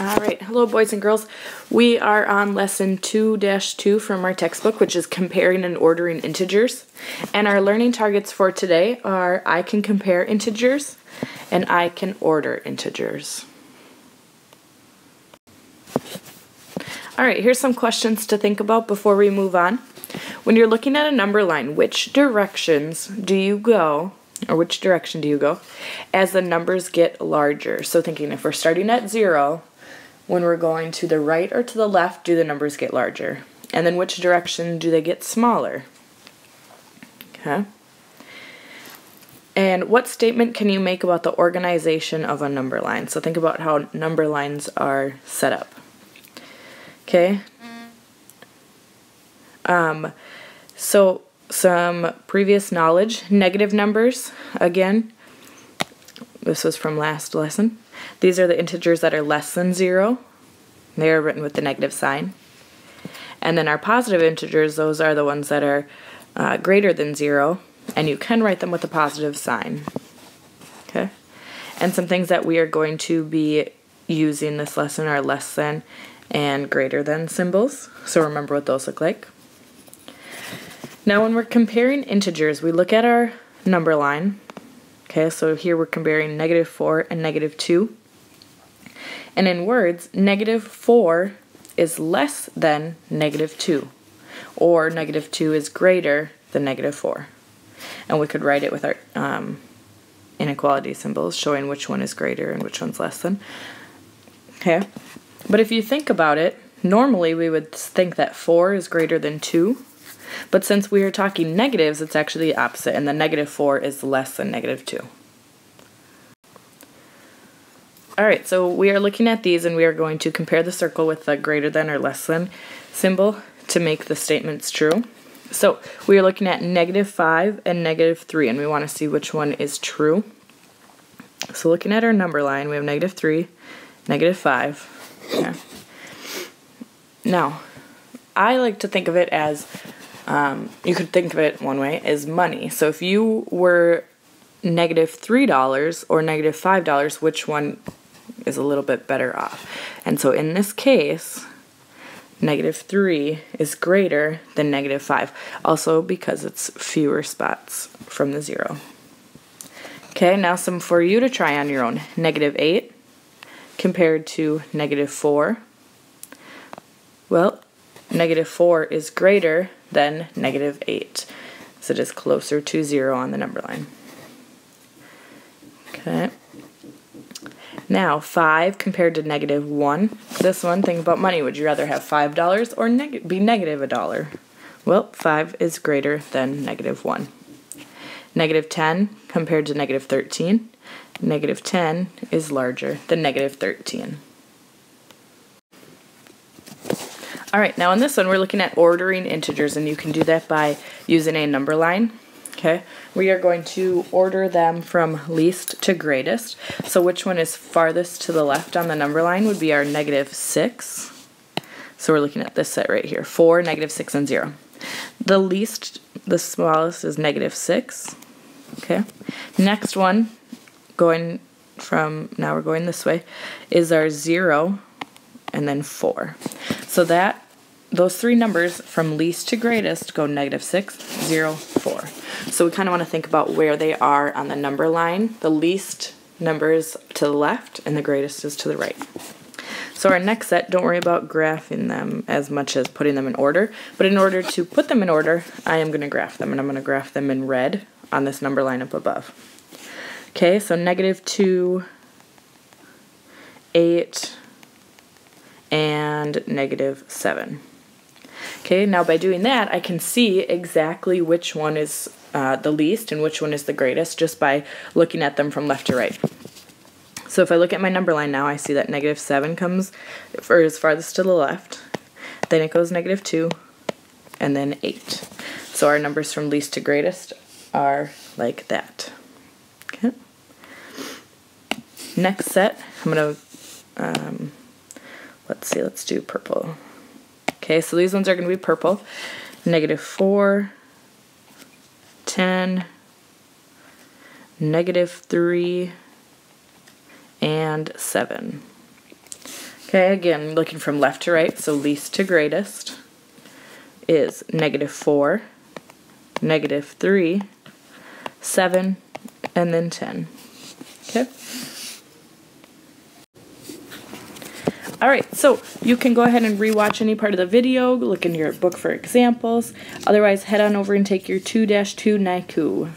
All right, hello boys and girls. We are on lesson 2-2 from our textbook, which is comparing and ordering integers. And our learning targets for today are I can compare integers and I can order integers. All right, here's some questions to think about before we move on. When you're looking at a number line, which directions do you go, or which direction do you go as the numbers get larger? So thinking if we're starting at 0, when we're going to the right or to the left, do the numbers get larger? And then which direction do they get smaller? Okay. And what statement can you make about the organization of a number line? So think about how number lines are set up. Okay. So some previous knowledge, negative numbers, again, this was from last lesson. These are the integers that are less than 0. They are written with the negative sign. And then our positive integers, those are the ones that are greater than 0, and you can write them with a positive sign. Okay? And some things that we are going to be using this lesson are less than and greater than symbols. So remember what those look like. Now when we're comparing integers, we look at our number line. Okay, so here we're comparing -4 and -2. And in words, -4 is less than -2, or -2 is greater than -4. And we could write it with our inequality symbols, showing which one is greater and which one's less than. Okay, but if you think about it, normally we would think that 4 is greater than 2. But since we are talking negatives, it's actually the opposite, and the -4 is less than -2. All right, so we are looking at these, and we are going to compare the circle with the greater than or less than symbol to make the statements true. So we are looking at -5 and -3, and we want to see which one is true. So looking at our number line, we have -3, -5. Okay. Now, I like to think of it as you could think of it one way, as money. So if you were -$3 or -5, which one is a little bit better off? And so in this case, -3 is greater than -5, also because it's fewer spots from the 0. Okay, now some for you to try on your own. -8 compared to -4. Well, -4 is greater than -8, so it is closer to 0 on the number line. Okay. Now, 5 compared to -1. This one, think about money. Would you rather have $5 or be -$1? Well, 5 is greater than -1. -10 compared to -13. -10 is larger than -13. All right, now on this one, we're looking at ordering integers, and you can do that by using a number line. Okay, we are going to order them from least to greatest. So which one is farthest to the left on the number line would be our -6. So we're looking at this set right here, 4, -6, and 0. The least, the smallest is -6. Okay, next one, going from, now we're going this way, is our 0 and then 4. So that, those three numbers from least to greatest go -6, 0, 4. So we kind of want to think about where they are on the number line. The least number is to the left and the greatest is to the right. So our next set, don't worry about graphing them as much as putting them in order. But in order to put them in order, I am going to graph them, and I'm going to graph them in red on this number line up above. Okay, so -2, 8, and -7. Okay, now by doing that, I can see exactly which one is the least and which one is the greatest just by looking at them from left to right. So if I look at my number line now, I see that -7 comes or is farthest to the left, then it goes -2, and then 8. So our numbers from least to greatest are like that. Okay. Next set, I'm going to, let's see, let's do purple. Okay, so these ones are going to be purple. -4, 10, -3, and 7. Okay, again, looking from left to right, so least to greatest is -4, -3, 7, and then 10. Okay? Alright, so you can go ahead and rewatch any part of the video, look in your book for examples. Otherwise, head on over and take your 2-2 Naiku.